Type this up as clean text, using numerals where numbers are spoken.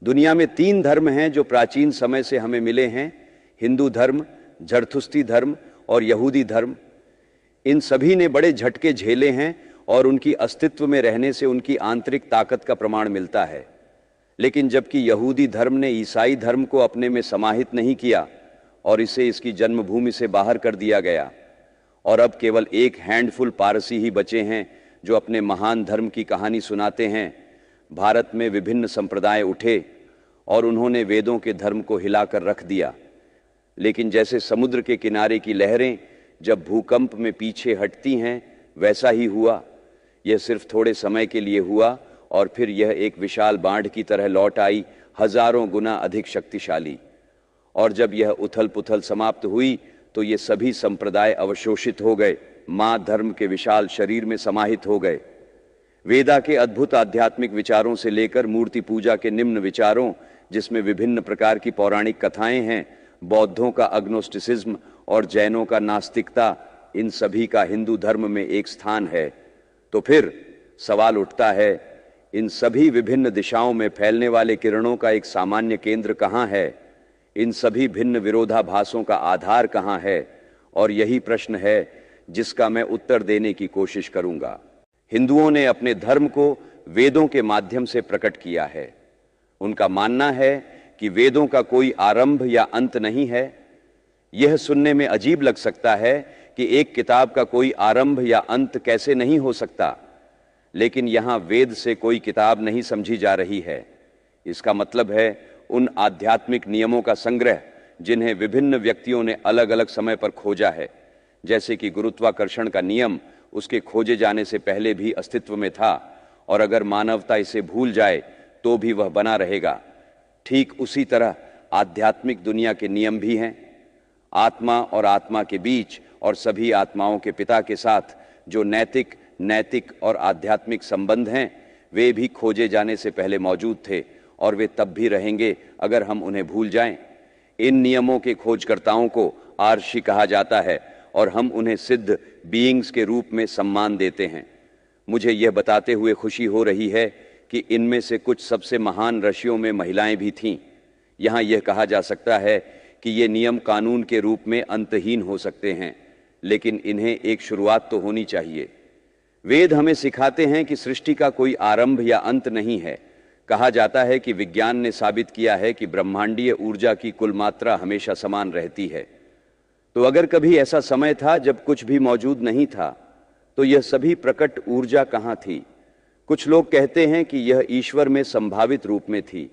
दुनिया में 3 धर्म हैं जो प्राचीन समय से हमें मिले हैं, हिंदू धर्म, जरथुस्ती धर्म और यहूदी धर्म। इन सभी ने बड़े झटके झेले हैं और उनकी अस्तित्व में रहने से उनकी आंतरिक ताकत का प्रमाण मिलता है। लेकिन जबकि यहूदी धर्म ने ईसाई धर्म को अपने में समाहित नहीं किया और इसे इसकी जन्मभूमि से बाहर कर दिया गया, और अब केवल एक हैंडफुल पारसी ही बचे हैं जो अपने महान धर्म की कहानी सुनाते हैं, भारत में विभिन्न संप्रदाय उठे और उन्होंने वेदों के धर्म को हिलाकर रख दिया। लेकिन जैसे समुद्र के किनारे की लहरें जब भूकंप में पीछे हटती हैं, वैसा ही हुआ। यह सिर्फ थोड़े समय के लिए हुआ और फिर यह एक विशाल बाढ़ की तरह लौट आई, हजारों गुना अधिक शक्तिशाली। और जब यह उथल पुथल समाप्त हुई तो ये सभी संप्रदाय अवशोषित हो गए, मां धर्म के विशाल शरीर में समाहित हो गए। वेदा के अद्भुत आध्यात्मिक विचारों से लेकर मूर्ति पूजा के निम्न विचारों, जिसमें विभिन्न प्रकार की पौराणिक कथाएं हैं, बौद्धों का अग्नोस्टिसिज्म और जैनों का नास्तिकता, इन सभी का हिंदू धर्म में एक स्थान है। तो फिर सवाल उठता है, इन सभी विभिन्न दिशाओं में फैलने वाले किरणों का एक सामान्य केंद्र कहाँ है? इन सभी भिन्न विरोधाभासों का आधार कहाँ है? और यही प्रश्न है जिसका मैं उत्तर देने की कोशिश करूंगा। हिंदुओं ने अपने धर्म को वेदों के माध्यम से प्रकट किया है। उनका मानना है कि वेदों का कोई आरंभ या अंत नहीं है। यह सुनने में अजीब लग सकता है कि एक किताब का कोई आरंभ या अंत कैसे नहीं हो सकता, लेकिन यहां वेद से कोई किताब नहीं समझी जा रही है। इसका मतलब है उन आध्यात्मिक नियमों का संग्रह जिन्हें विभिन्न व्यक्तियों ने अलग अलग समय पर खोजा है। जैसे कि गुरुत्वाकर्षण का नियम उसके खोजे जाने से पहले भी अस्तित्व में था, और अगर मानवता इसे भूल जाए तो भी वह बना रहेगा। ठीक उसी तरह आध्यात्मिक दुनिया के नियम भी हैं। आत्मा और आत्मा के बीच और सभी आत्माओं के पिता के साथ जो नैतिक, नैतिक और आध्यात्मिक संबंध हैं, वे भी खोजे जाने से पहले मौजूद थे और वे तब भी रहेंगे अगर हम उन्हें भूल जाएं। इन नियमों के खोजकर्ताओं को आर्षि कहा जाता है और हम उन्हें सिद्ध बीइंग्स के रूप में सम्मान देते हैं। मुझे यह बताते हुए खुशी हो रही है कि इनमें से कुछ सबसे महान ऋषियों में महिलाएं भी थीं। यहाँ यह कहा जा सकता है कि ये नियम कानून के रूप में अंतहीन हो सकते हैं, लेकिन इन्हें एक शुरुआत तो होनी चाहिए। वेद हमें सिखाते हैं कि सृष्टि का कोई आरंभ या अंत नहीं है। कहा जाता है कि विज्ञान ने साबित किया है कि ब्रह्मांडीय ऊर्जा की कुल मात्रा हमेशा समान रहती है। तो अगर कभी ऐसा समय था जब कुछ भी मौजूद नहीं था, तो यह सभी प्रकट ऊर्जा कहाँ थी? कुछ लोग कहते हैं कि यह ईश्वर में संभावित रूप में थी।